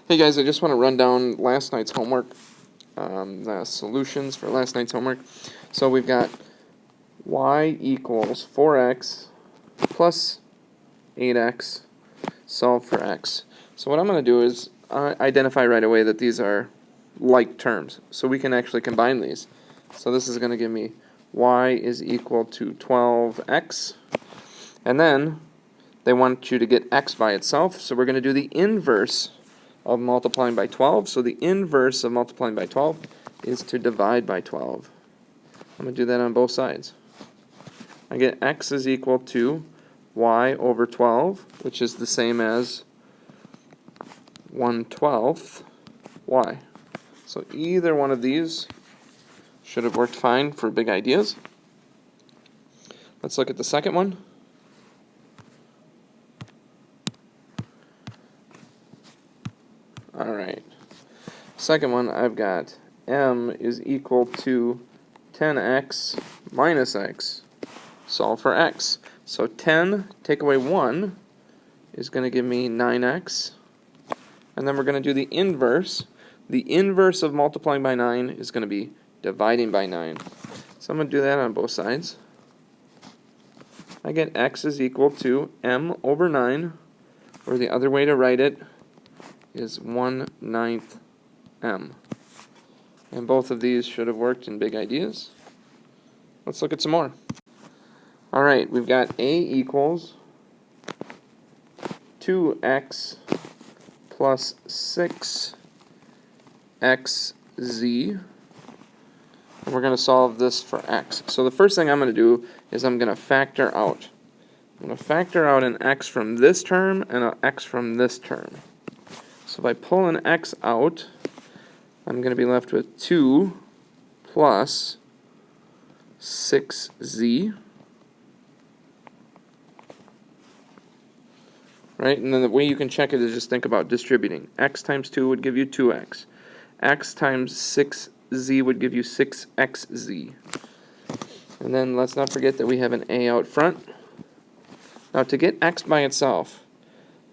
Hey guys, I just want to run down last night's homework, the solutions for last night's homework. So we've got y equals 4x plus 8x, solve for x. So what I'm going to do is identify right away that these are like terms, so we can actually combine these. So this is going to give me y is equal to 12x, and then they want you to get x by itself, so we're going to do the inverse of multiplying by 12. So the inverse of multiplying by 12 is to divide by 12. I'm going to do that on both sides. I get x is equal to y over 12, which is the same as 1/12 y. So either one of these should have worked fine for big ideas. Let's look at the second one. Alright, second one, I've got m is equal to 10x minus x. Solve for x. So 10 take away 1 is going to give me 9x. And then we're going to do the inverse. The inverse of multiplying by 9 is going to be dividing by 9. So I'm going to do that on both sides. I get x is equal to m over 9, or the other way to write it is 1/9 m. And both of these should have worked in big ideas. Let's look at some more. Alright, we've got a equals 2x plus 6xz. And we're going to solve this for x. So the first thing I'm going to do is I'm going to factor out. I'm going to factor out an x from this term and an x from this term. So if I pull an x out, I'm going to be left with 2 plus 6z. Right? And then the way you can check it is just think about distributing. X times 2 would give you 2x. X times 6z would give you 6xz. And then let's not forget that we have an a out front. Now to get x by itself,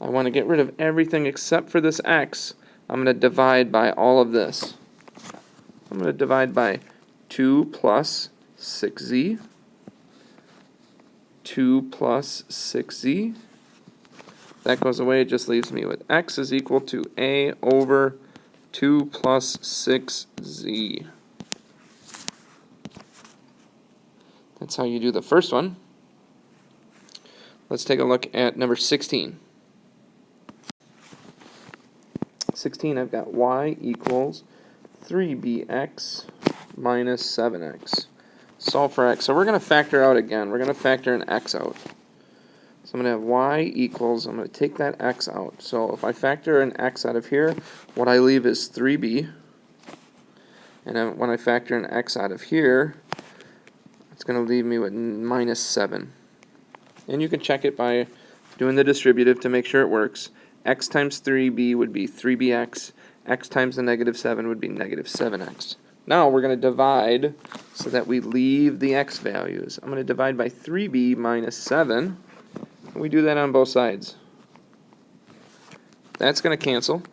I want to get rid of everything except for this x. I'm going to divide by all of this. I'm going to divide by 2 plus 6z. 2 plus 6z. That goes away, it just leaves me with x is equal to a over 2 plus 6z. That's how you do the first one. Let's take a look at number 16. 16, I've got y equals 3bx minus 7x. Solve for x. So we're going to factor out again. We're going to factor an x out. So I'm going to have y equals, I'm going to take that x out. So if I factor an x out of here, what I leave is 3b. And then when I factor an x out of here, it's going to leave me with minus 7. And you can check it by doing the distributive to make sure it works. X times 3b would be 3bx. X times the negative 7 would be negative 7x. Now we're going to divide so that we leave the x values. I'm going to divide by 3b minus 7. We do that on both sides. That's going to cancel.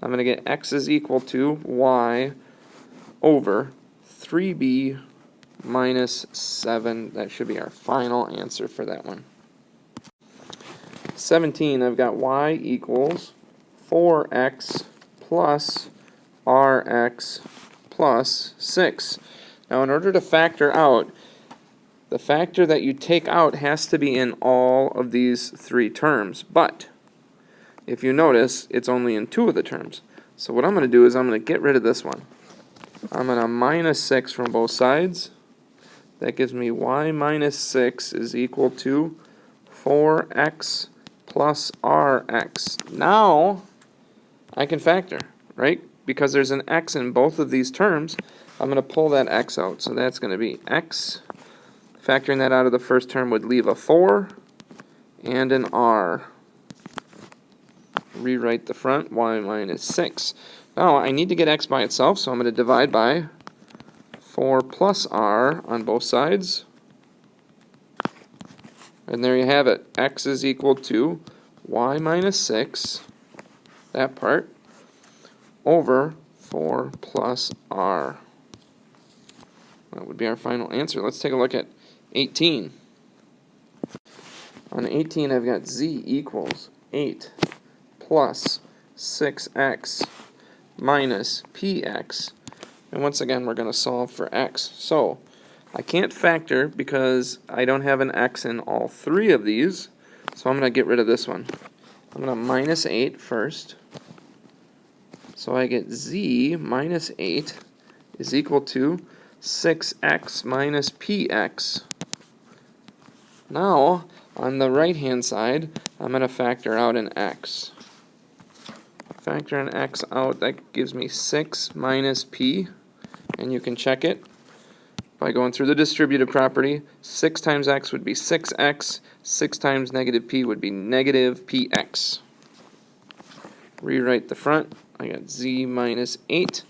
I'm going to get x is equal to y over 3b minus 7. That should be our final answer for that one. 17, I've got y equals 4x plus rx plus 6. Now in order to factor out, the factor that you take out has to be in all of these three terms. But if you notice, it's only in 2 of the terms. So what I'm going to do is I'm going to get rid of this one. I'm going to minus 6 from both sides. That gives me y minus 6 is equal to 4x plus rx. Now I can factor, right? Because there's an x in both of these terms, I'm going to pull that x out. So that's going to be x. Factoring that out of the first term would leave a 4 and an r. Rewrite the front, y minus 6. Now I need to get x by itself, so I'm going to divide by 4 plus r on both sides. And there you have it. X is equal to y minus 6, that part, over 4 plus r. That would be our final answer. Let's take a look at 18. On 18, I've got z equals 8 plus 6x minus px. And once again, we're going to solve for x. So I can't factor because I don't have an x in all three of these. So I'm going to get rid of this one. I'm going to minus 8 first. So I get z minus 8 is equal to 6x minus px. Now, on the right-hand side, I'm going to factor out an x. Factor an x out, that gives me 6 minus p, and you can check it by going through the distributive property. 6 times x would be 6x, 6 times negative p would be negative px. Rewrite the front, I got z minus 8.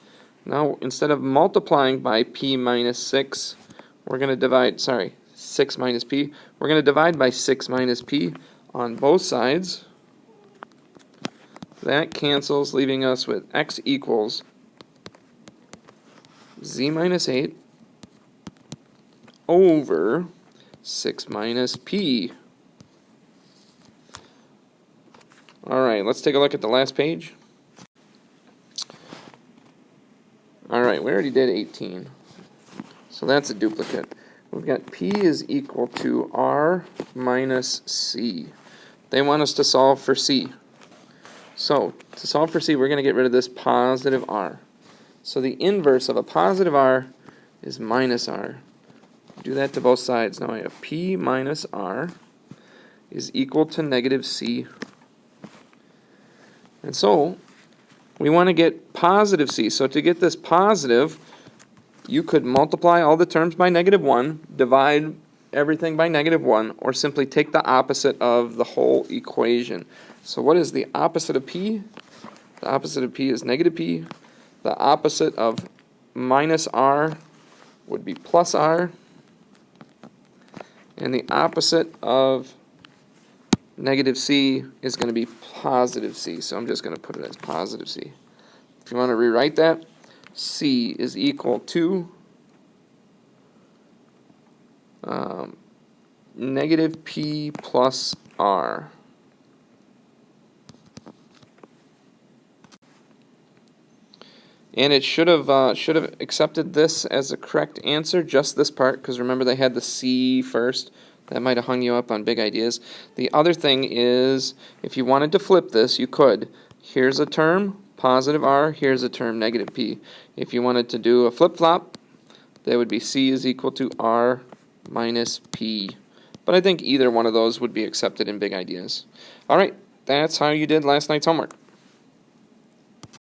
Now, instead of multiplying by p minus 6, we're going to divide, 6 minus p, we're going to divide by 6 minus p on both sides. That cancels, leaving us with x equals z minus 8 over 6 minus p. Alright, let's take a look at the last page. Alright, we already did 18. So that's a duplicate. We've got p is equal to r minus c. They want us to solve for c. So, to solve for c, we're going to get rid of this positive r. So the inverse of a positive r is minus r. Do that to both sides. Now I have p minus r is equal to negative c. And so, we want to get positive c. So to get this positive, you could multiply all the terms by negative 1, divide everything by negative 1, or simply take the opposite of the whole equation. So what is the opposite of p? The opposite of p is negative p. The opposite of minus r would be plus r. And the opposite of negative c is going to be positive c. So I'm just going to put it as positive c. If you want to rewrite that, c is equal to negative p plus r. And it should have accepted this as a correct answer, just this part, because remember they had the c first. That might have hung you up on big ideas. The other thing is, if you wanted to flip this, you could. Here's a term, positive r, here's a term, negative p. If you wanted to do a flip-flop, that would be c is equal to r minus p. But I think either one of those would be accepted in big ideas. All right, that's how you did last night's homework.